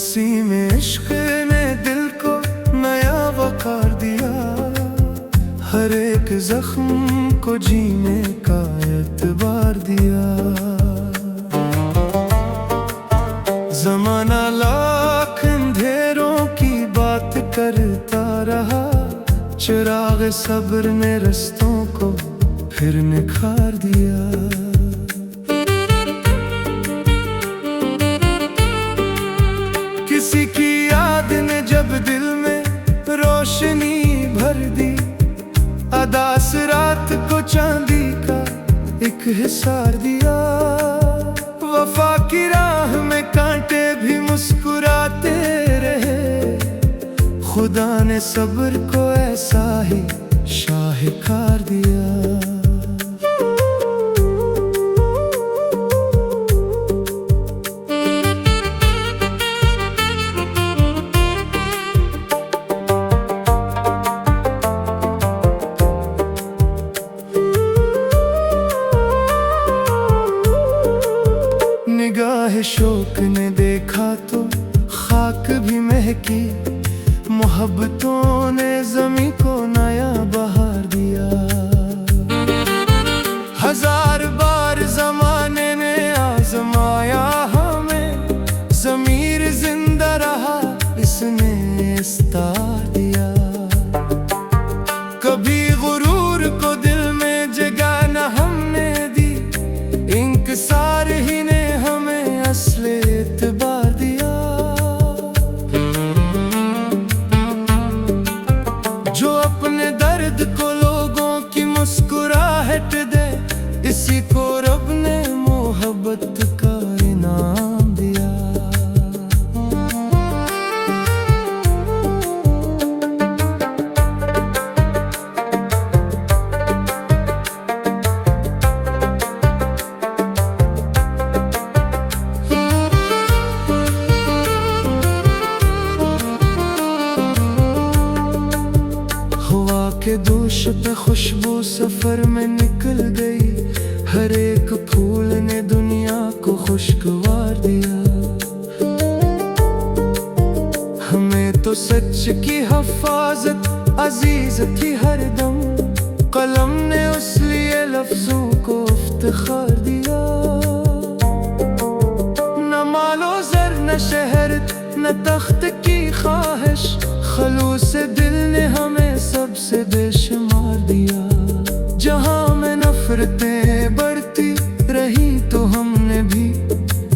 नसीम इश्क ने दिल को नया वकार दिया, हर एक जख्म को जीने का एतबार दिया। जमाना लाख अंधेरों की बात करता रहा, चिराग सब्र ने रस्तों को फिर निखार दिया। किसी की याद ने जब दिल में रोशनी भर दी, अदास रात को चांदी का एक हिसार दिया। वफा की राह में कांटे भी मुस्कुराते रहे, खुदा ने सब्र को ऐसा ही शाहकार दिया। निगाह शौक ने देखा तो खाक भी महकी, मोहब्बतों ने ज़मीं को नया बहार दिया। हजार बार ज़माने ने आज़माया हमें, ज़मीर जिंदा रहा इसने इस्तार दिया। कभी गुरूर को दिल में जगह न हमने दी, इंकसार ही ने हमें असले एतबार दिया। जो अपने दर्द को लोगों की मुस्कुराहट दे, इसी को रब ने मोहब्बत का इनाम दिया। के दोष पे खुशबू सफर में निकल गई, हर एक फूल ने दुनिया को खुशगवार दिया। हमें तो सच की हिफाजत अजीज थी हर दम, कलम ने उस लिए लफ्जों को इफ्तिखार दिया। न मालो ज़र न शहरत न तख्त की ख्वाहिश, खलूस दिल ने हमें सबसे बेशुमार दिया। जहाँ में नफरतें बढ़ती रही तो हमने भी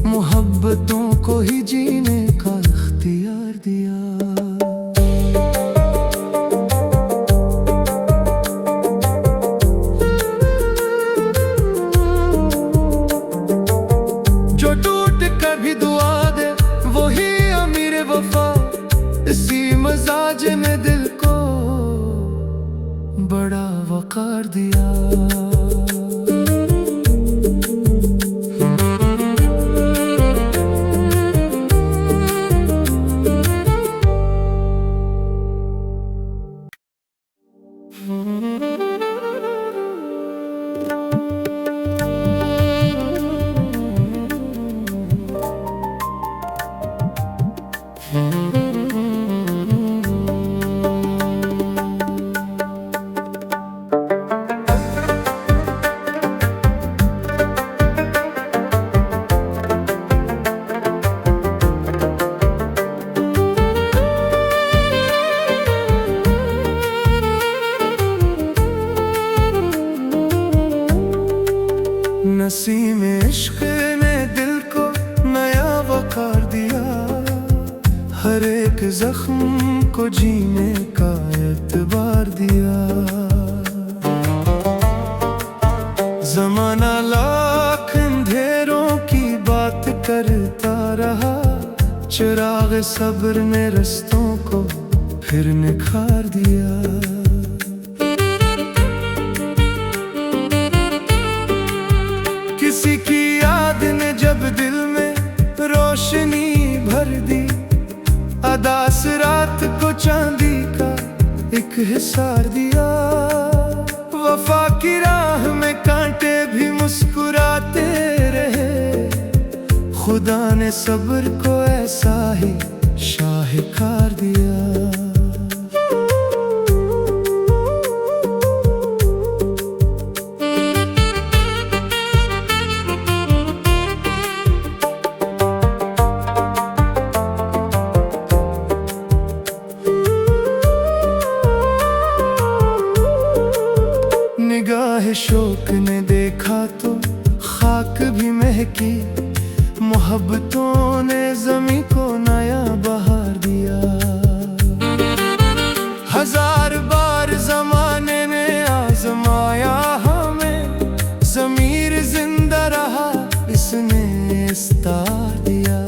मोहब्बतों को ही जीने का इख्तियार दिया। जो टूट कर भी दुआ दे वही अमीर वफा, इसी मजाज ने दिल को बड़ा वकार दिया। नसीम इश्क ने दिल को नया वकार दिया, हर एक जख्म को जीने का एतबार दिया। जमाना लाख अंधेरों की बात करता रहा, चिराग सब्र ने रस्तों को फिर निखार दिया। किसी की याद ने जब दिल में रोशनी भर दी, अदास रात को चांदी का एक हिसार दिया। वफा की राह में कांटे भी मुस्कुराते रहे, खुदा ने सब्र को ऐसा ही शाहकार दिया। निगाह शौक ने देखा तो खाक भी महकी, मोहब्बतों ने ज़मीं को नया बहार दिया। हजार बार ज़माने ने आज़माया हमें, ज़मीर जिंदा रहा इसने इस्तार दिया।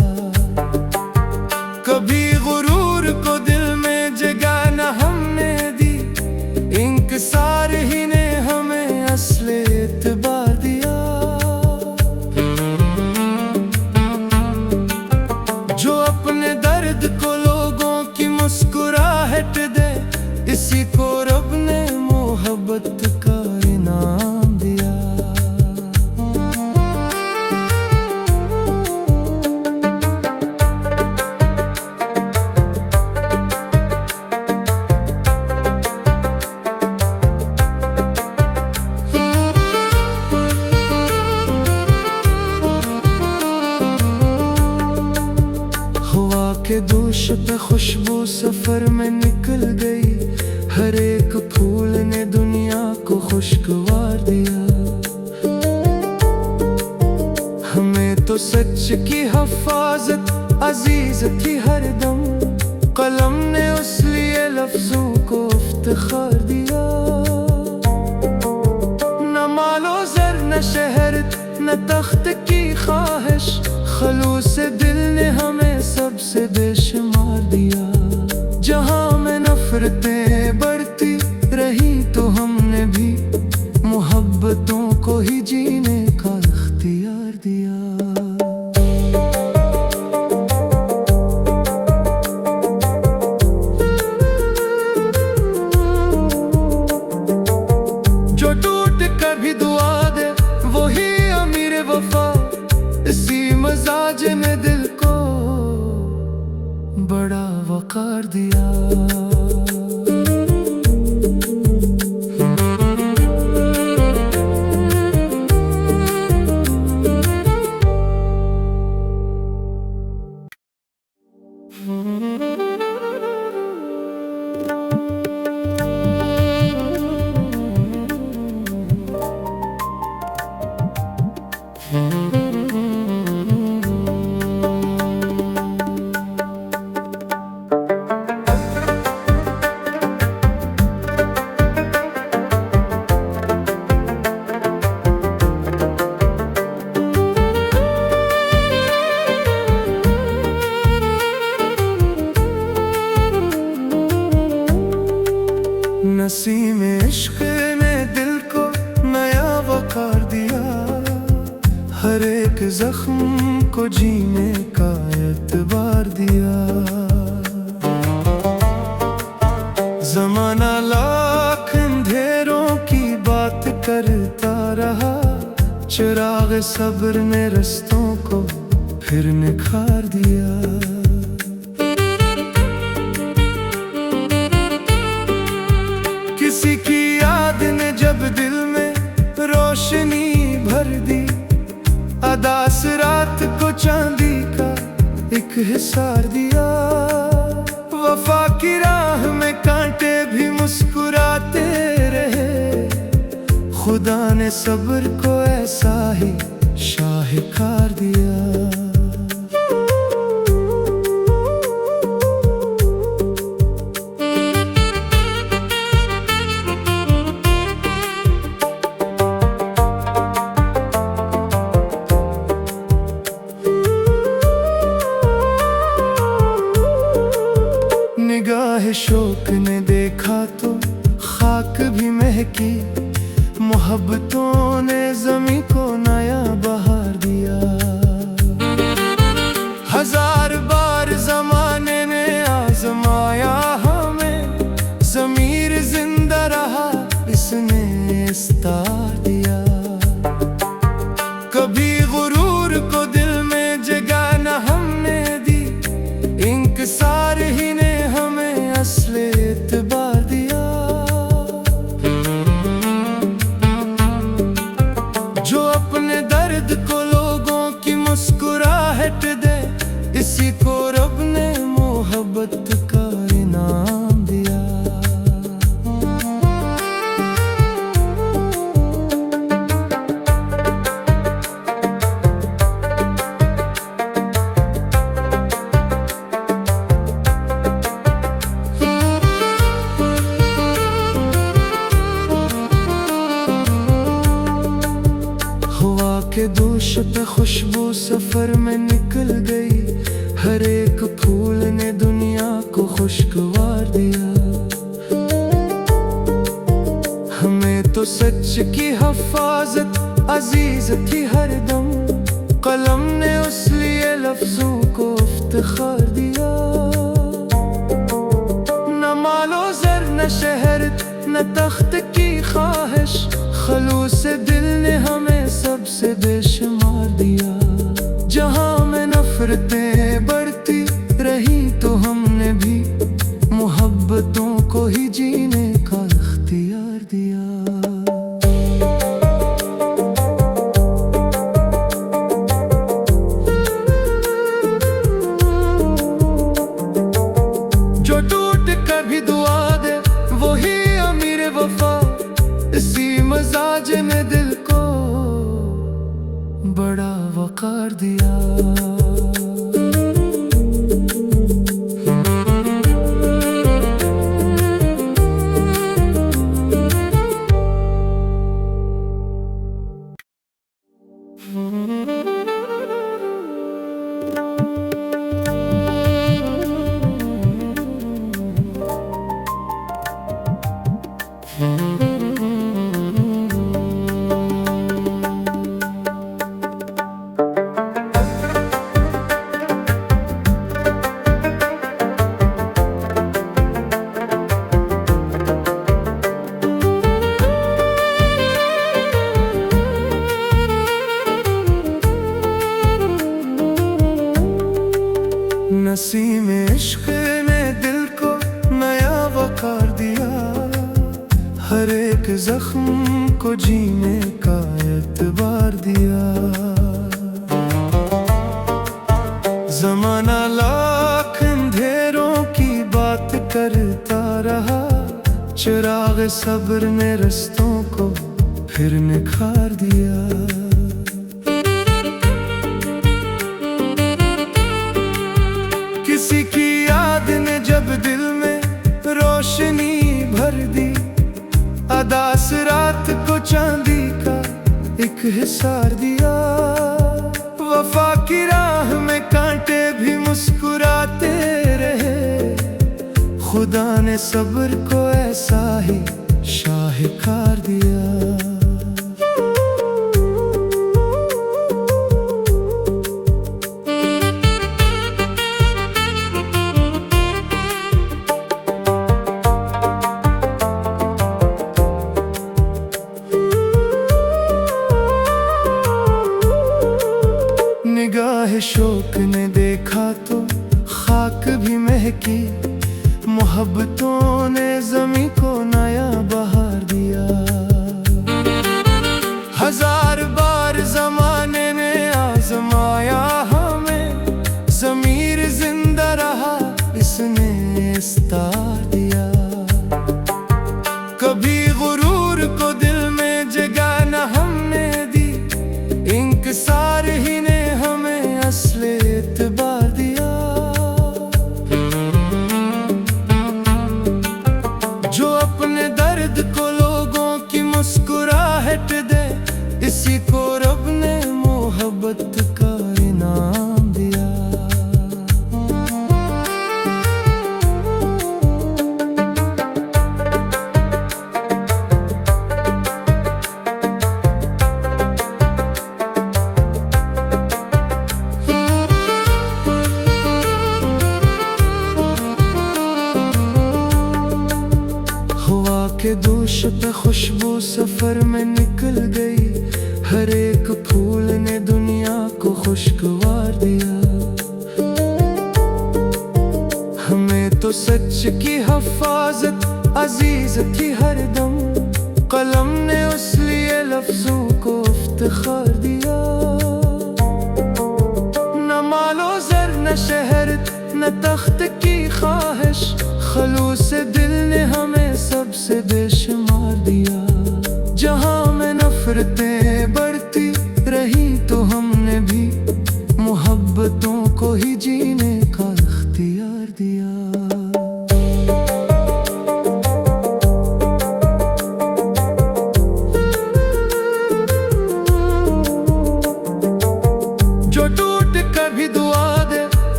कभी गुरूर को दिल में जगह न हमने दी, इंकसार ही ने हमें असले एतबार दिया। जो अपने दर्द को लोगों की मुस्कुराहट दे, इसी को रब ने मोहब्बत का इनाम दिया। के दोष पे खुशबू सफर में निकल गई, हर एक फूल ने दुनिया को खुशगवार दिया। हमें तो सच की हिफाजत अजीज थी हर दम, कलम ने उस लिए लफ्जों को इफ्तिखार दिया। न मालो ज़र न शहरत न तख्त की ख्वाहिश, खलूस दिल ने हमें सबसे बेशुमार दिया। जहाँ में नफरतें बढ़ती रही तो हमने भी मोहब्बतों को ही जीने का इख्तियार दिया। जो टूट कर भी दुआ दे वही अमीर वफा, इसी मजाज ने दिल को बड़ा वकार दिया। नसीम इश्क ने दिल को नया वकार दिया, हर एक जख्म को जीने का एतबार दिया। ज़माना लाख अंधेरों की बात करता रहा, चिराग सब्र ने रस्तों को फिर निखार दिया। किसी की याद ने जब दिल में रोशनी भर दी, अदास रात को चांदी का एक हिसार दिया। वफा की राह में कांटे भी मुस्कुराते रहे, खुदा ने सब्र को ऐसा ही शाहकार दिया। निगाह शौक ने देखा तो खाक भी महकी, मोहब्बतों ने ज़मीं को के दोष पे खुशबू सफर में निकल गई, हर एक फूल ने दुनिया को खुशगवार दिया। हमें तो सच की हिफाजत अजीज थी हरदम, कलम ने उस लिए लफ्जों को इफ्तिखार दिया। न मालो ज़र न शहरत न तख्त की ख्वाहिश, खलूस दिल ने हमें सबसे बेशुमार दिया। जहाँ में नफरतें बढ़ती रही तो हमने भी मोहब्बतों को ही जीने का इख्तियार दिया। जो टूट कर भी दुआ दे वही अमीर वफा, इसी मजाज ने दिल को बड़ा वकार दिया। नसीम इश्क ने दिल को नया वकार दिया, हर एक जख्म को जीने का एतबार दिया। जमाना लाख अंधेरों की बात करता रहा, चिराग सब्र ने रस्तों को फिर निखार दिया। किसी की याद ने जब दिल में रोशनी भर दी, अदास रात को चांदी का एक हिसार दिया। वफा की राह में कांटे भी मुस्कुराते रहे, खुदा ने सब्र को ऐसा ही शाहकार दिया। निगाह शौक ने देखा तो खाक भी महकी, मोहब्बतों ने ज़मीं को नया बहार दिया। हजार बार ज़माने ने आज़माया हमें, ज़मीर जिंदा रहा इसने इस्तार दिया। कभी गुरूर को दिल में जगह न हमने दी, इंकिसार ही ने हमें असले एतबार दिया। जो अपने दर्द को लोगों की मुस्कुराहट दे, इसी को रब ने मोहब्बत का इनाम दिया। के दोष पे खुशबू सफर में निकल गई, हर एक फूल ने दुनिया को खुशगवार दिया। हमें तो सच की हिफाजत अजीज थी हरदम, कलम ने उस लिए लफ्जों को इफ्तिखार दिया। न मालो ज़र न शहरत न तख्त की ख्वाहिश, खलूस दिल ने हमें सबसे बेशुमार दिया। जहाँ में नफरतें बढ़ती रही तो हमने भी मोहब्बतों को ही जीने का इख्तियार दिया।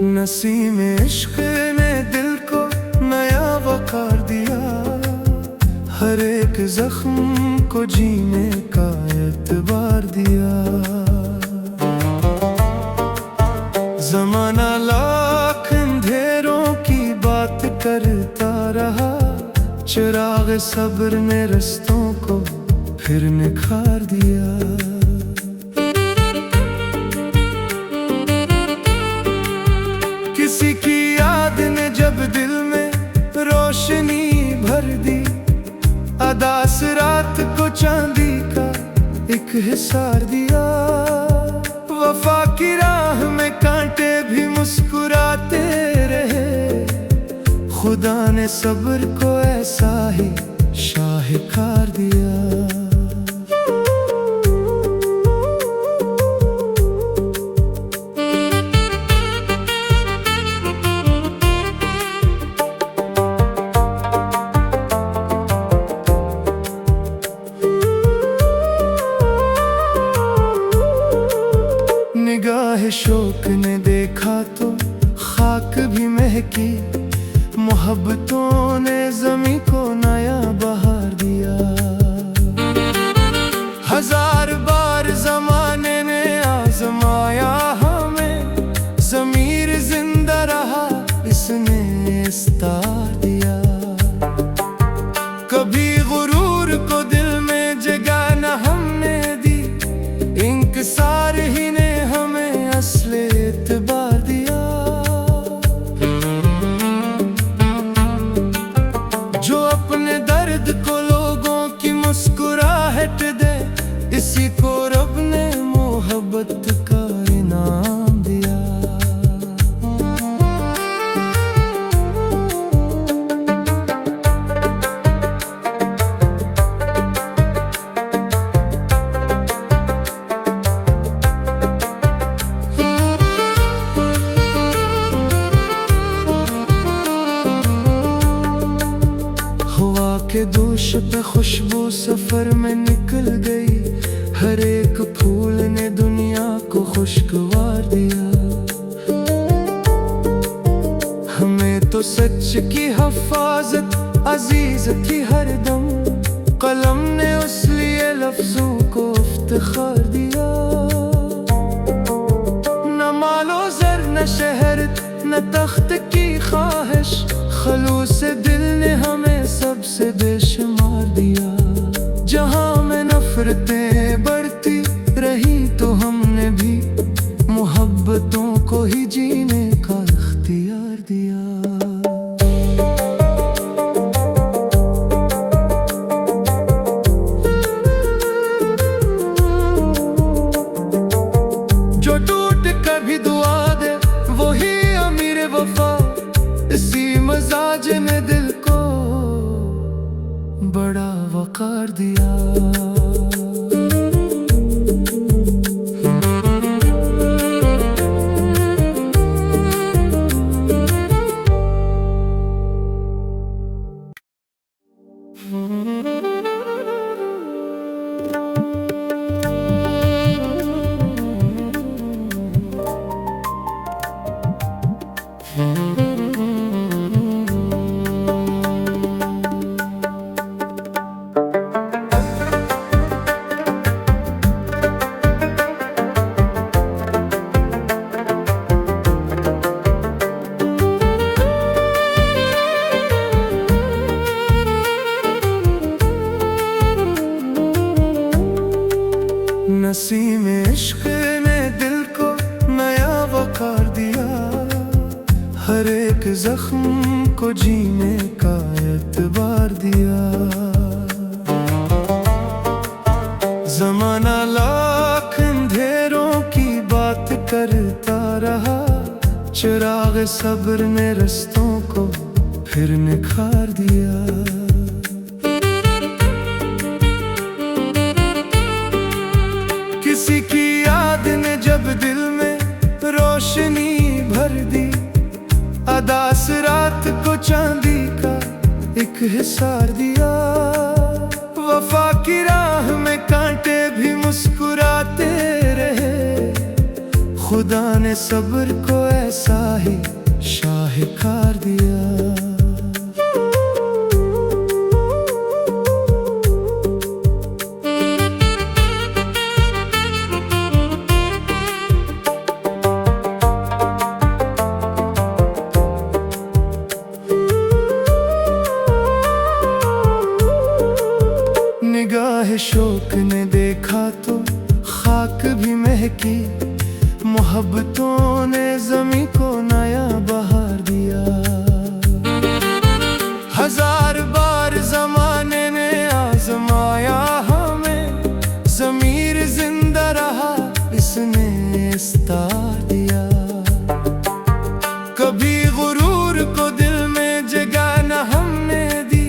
नसीम इश्क ने दिल को नया वकार दिया, हर एक जख्म को जीने का एतबार दिया। जमाना लाख अंधेरों की बात करता रहा, चिराग सब्र ने रस्तों को फिर निखार दिया। किसी की याद ने जब दिल में रोशनी भर दी, अदास रात को चांदी का एक हिसार दिया। वफा की राह में कांटे भी मुस्कुराते रहे, खुदा ने सब्र को ऐसा ही शाहकार दिया। निगाह शौक ने देखा तो खाक भी महकी, मोहब्बतों ने ज़मीं को नया बहार दिया। हजार बार ज़माने ने आज़माया हमें, ज़मीर जिंदा रहा इसने इस्तार दिया। कभी गुरूर को दिल में जगह न हमने दी, इंकसार ही ने हमें असले एतबार दिया। जो अपने दर्द को लोगों की मुस्कुराहट दे, इसी को रब ने मोहब्बत का इनाम दिया। के दोष पे खुशबू सफर में निकल गई, हर एक फूल ने दुनिया को खुशगवार दिया। हमें तो सच की हिफाजत अजीज थी हरदम, कलम ने उस लिए लफ्जों को इफ्तिखार दिया। न मालो ज़र न शहरत न तख्त की ख्वाहिश, खलूस दिल ने हमें सबसे बेशुमार दिया। जहाँ में नफरतें बढ़ती रही तो हमने भी मोहब्बतों को ही जीने का इख्तियार दिया। जो टूट कर भी दुआ दे वही अमीर वफा, इसी मजाज ने दिल को बड़ा वकार दिया। नसीम इश्क ने दिल को नया वकार दिया, हर एक जख्म को जीने का एतबार दिया। जमाना लाख अंधेरों की बात करता रहा, चिराग सब्र ने रस्तों को फिर निखार दिया। किसी की याद ने जब दिल में रोशनी भर दी, अदास रात को चांदी का एक हिसार दिया। वफा की राह में कांटे भी मुस्कुराते रहे, खुदा खुदा ने सब्र को ऐसा ही शाहकार दिया। निगाह शौक ने देखा तो खाक भी महकी, मोहब्बतों ने ज़मीं को नया बहार दिया। हजार बार ज़माने ने आज़माया हमें, ज़मीर जिंदा रहा इसने इस्तार दिया। कभी गुरूर को दिल में जगह न हमने दी,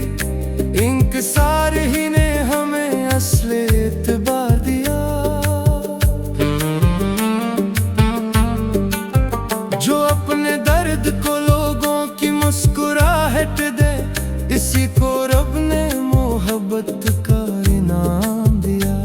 इंकसार ही ने हमें असले एतबार दिया। जो अपने दर्द को लोगों की मुस्कुराहट दे, इसी को रब ने मोहब्बत का इनाम दिया।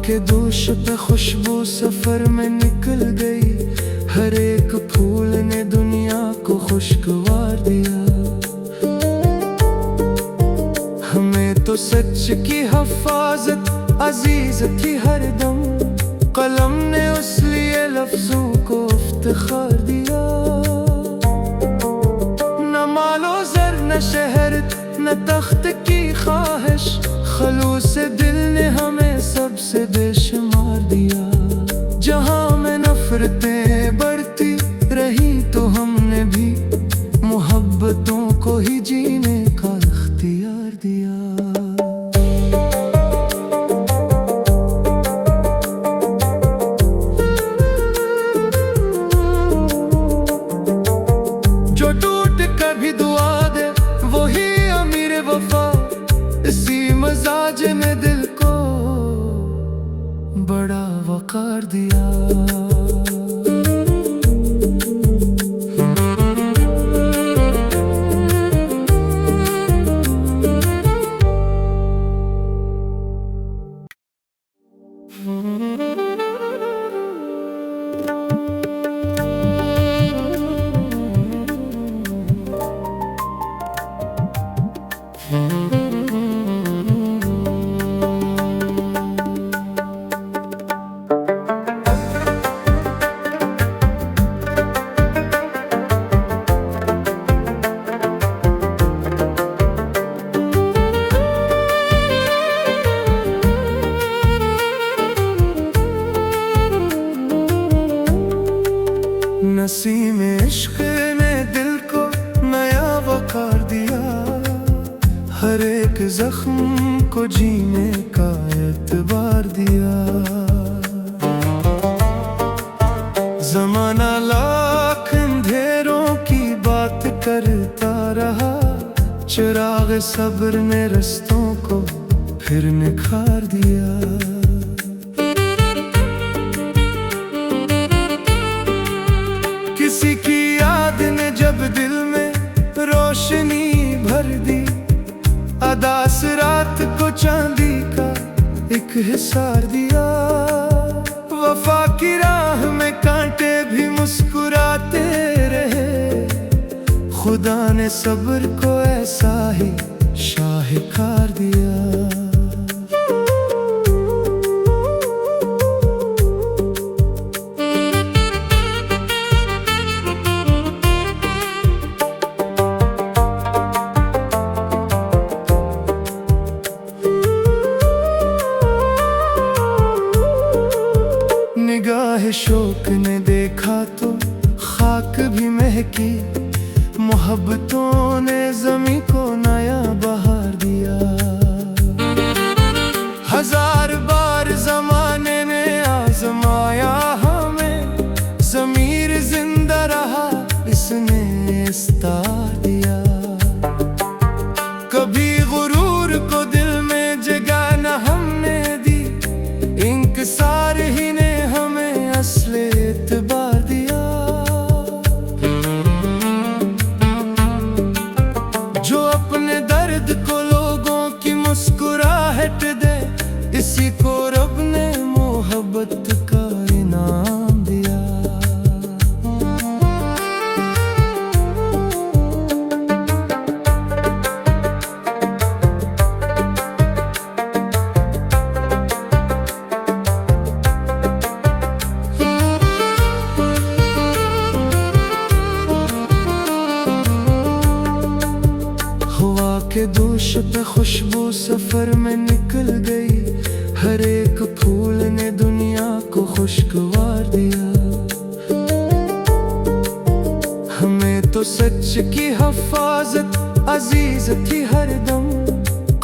के दोष पे खुशबू सफर में निकल गई, हर एक फूल ने दुनिया को खुशगवार दिया। हमें तो सच की हिफाजत अजीज थी हर दम, कलम ने उस लिए लफ्जों को इफ्तिखार दिया। न मालो ज़र न शहरत न तख्त की ख्वाहिश, खलूस दिल ने हमें सबसे बेशुमार दिया। जहाँ में नफरतें बढ़ती रही तो हमने भी मोहब्बतों को ही जीने का इख्तियार दिया। जो टूट कर भी दुआ दे वही अमीर वफा, इसी मजाज ने दिल को बड़ा वकार दिया। नसीम इश्क ने दिल को नया वकार दिया, हर एक जख्म को जीने का एतबार दिया। जमाना लाख अंधेरों की बात करता रहा, चिराग सब्र ने रस्तों को फिर निखार दिया। किसी की याद ने जब दिल में रोशनी भर दी, अदास रात को चांदी का एक हिसार दिया। वफा की राह में कांटे भी मुस्कुराते रहे, खुदा ने सब्र को ऐसा ही शाहकार दिया। निगाह शौक ने देखा तो खाक भी महकी, मोहब्बतों ने ज़मीं को नया बहार दिया। हजार बार ज़माने ने आज़माया हमें, ज़मीर जिंदा रहा इसने इस्तार दिया। कभी गुरूर को दिल में जगह इंकिसार ही ने हमें असले एतबार दिया। जो अपने दर्द को लोगों की मुस्कुराहट दे, इसी को रब ने मोहब्बत का इनाम दिया। हवा के दोष पे खुशबू सफर में निकल गई, हर एक फूल ने दुनिया को खुशगवार दिया। हमें तो सच की हिफाजत अजीज थी हर दम,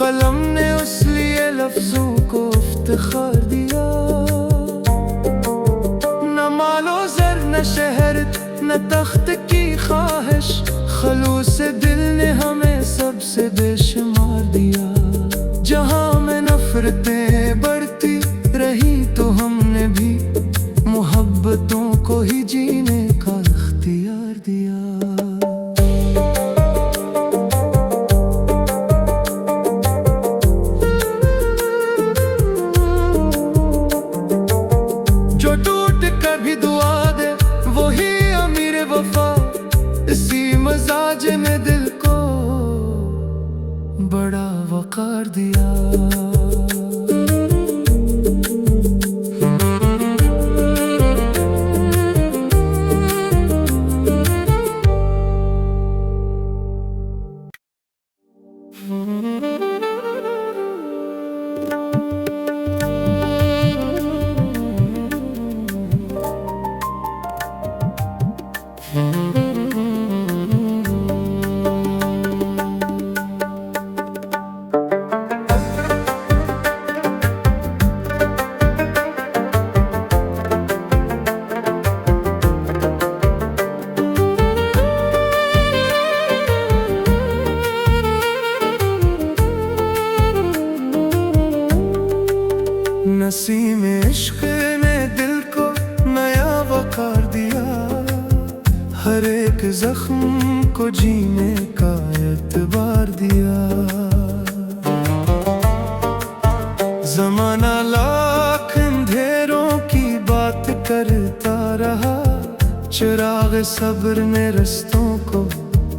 कलम ने उस लिए लफ्जों को इफ्तिखार दिया। न मालो जर न शहरत न तख्त की ख्वाहिश, खलूस दिल ने हमें सबसे बेशुमार दिया। जहाँ में नफरतें बढ़ती रही तो हमने भी मोहब्बतों को ही जीने का इख्तियार दिया। जो टूट कर भी दुआ दे वही अमीर वफा, इसी मजाज ने दिल को बड़ा वकार दिया। नसीम इश्क ने दिल को नया वकार दिया, हर एक जख्म को जीने का एतबार दिया। जमाना लाख अंधेरों की बात करता रहा, चिराग सब्र ने रस्तों को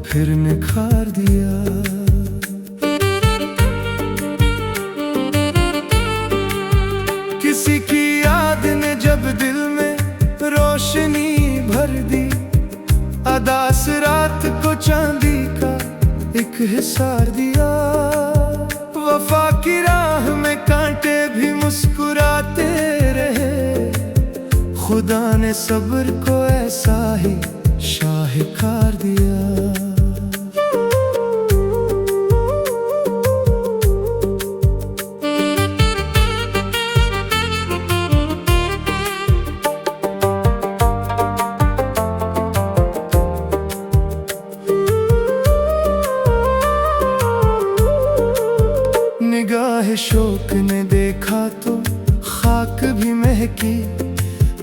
फिर निखार दिया। किसी की याद ने जब दिल में रोशनी भर दी, अदास रात को चांदी का एक हिसार दिया। वफा की राह में कांटे भी मुस्कुराते रहे, खुदा ने सब्र को ऐसा ही शाहकार दिया। निगाह शौक ने देखा तो खाक भी महकी,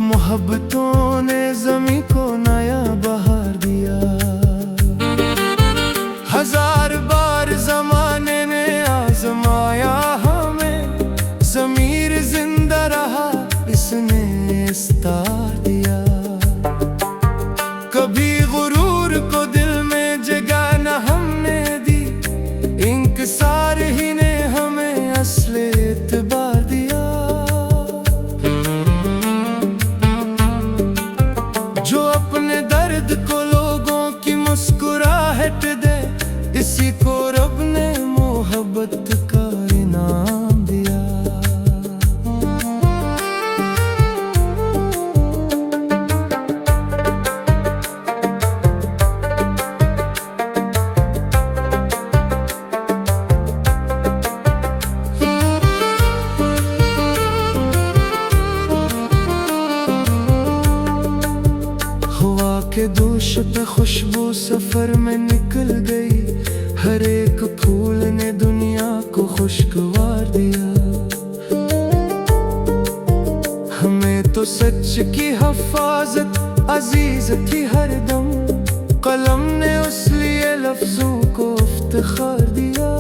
मोहब्बतों ने ज़मीं को नया बहार दिया। हजार बार ज़माने ने आज़माया हमें, ज़मीर जिंदा रहा इसने इस्तार दिया। कभी गुरूर को दिल में जगह न हमने दी, इंकिसार ही ने हमें असले एतबार दिया। जो अपने दर्द को लोगों की मुस्कुराहट दे, इसी को रब ने मोहब्बत का इनाम दिया। के दोष पे खुशबू सफर में निकल गई, हर एक फूल ने दुनिया को खुशगवार दिया। तो सच की हिफाजत अजीज थी हरदम। कलम ने उस लिए लफ्जों को इफ्तिखार दिया।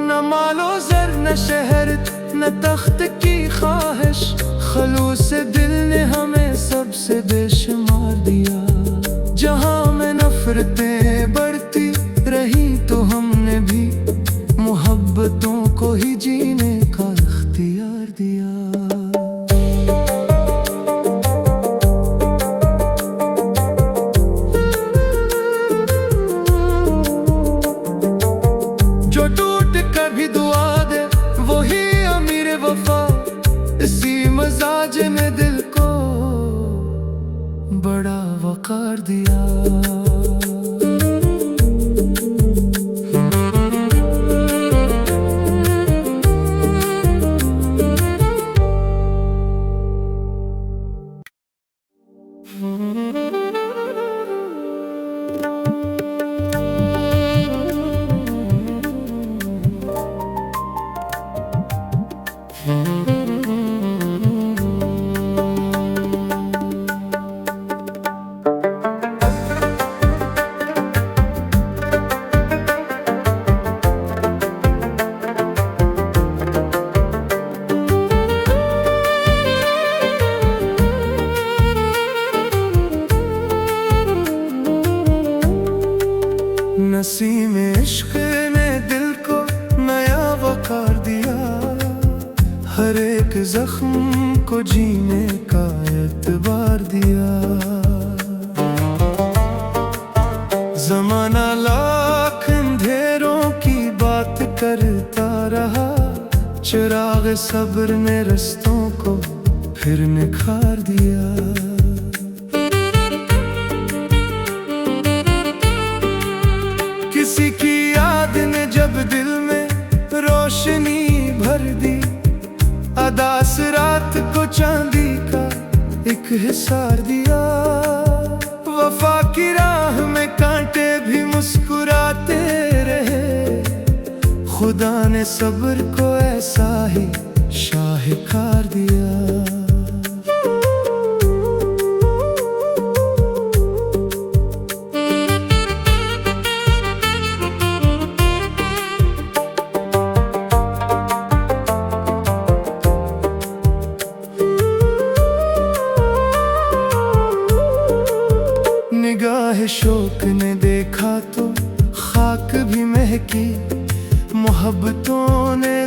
न मालो ज़र न शहरत न तख्त की ख्वाहिश, खलूस दिल ने हमें सबसे बेशुमार दिया। जहाँ में नफरतें बढ़ती रही तो हमने भी मोहब्बतों को ही जीने का इख्तियार दिया। जो टूट कर भी दुआ दे वही अमीर वफा, इसी मजाज में दिल को बड़ा वकार दिया। नसीम इश्क ने दिल को नया वकार दिया। हर एक जख्म को जीने का एतबार दिया। ज़माना लाख अंधेरों की बात करता रहा, चिराग सब्र ने रस्तों को फिर निखार दिया। किसी की याद ने जब दिल में रोशनी भर दी, अदास रात को चांदी का एक हिसार दिया। वफा की राह में कांटे भी मुस्कुराते रहे, खुदा ने सब्र को ऐसा ही शाहकार दिया। निगाह शौक ने देखा तो खाक भी महकी, मोहब्बतों ने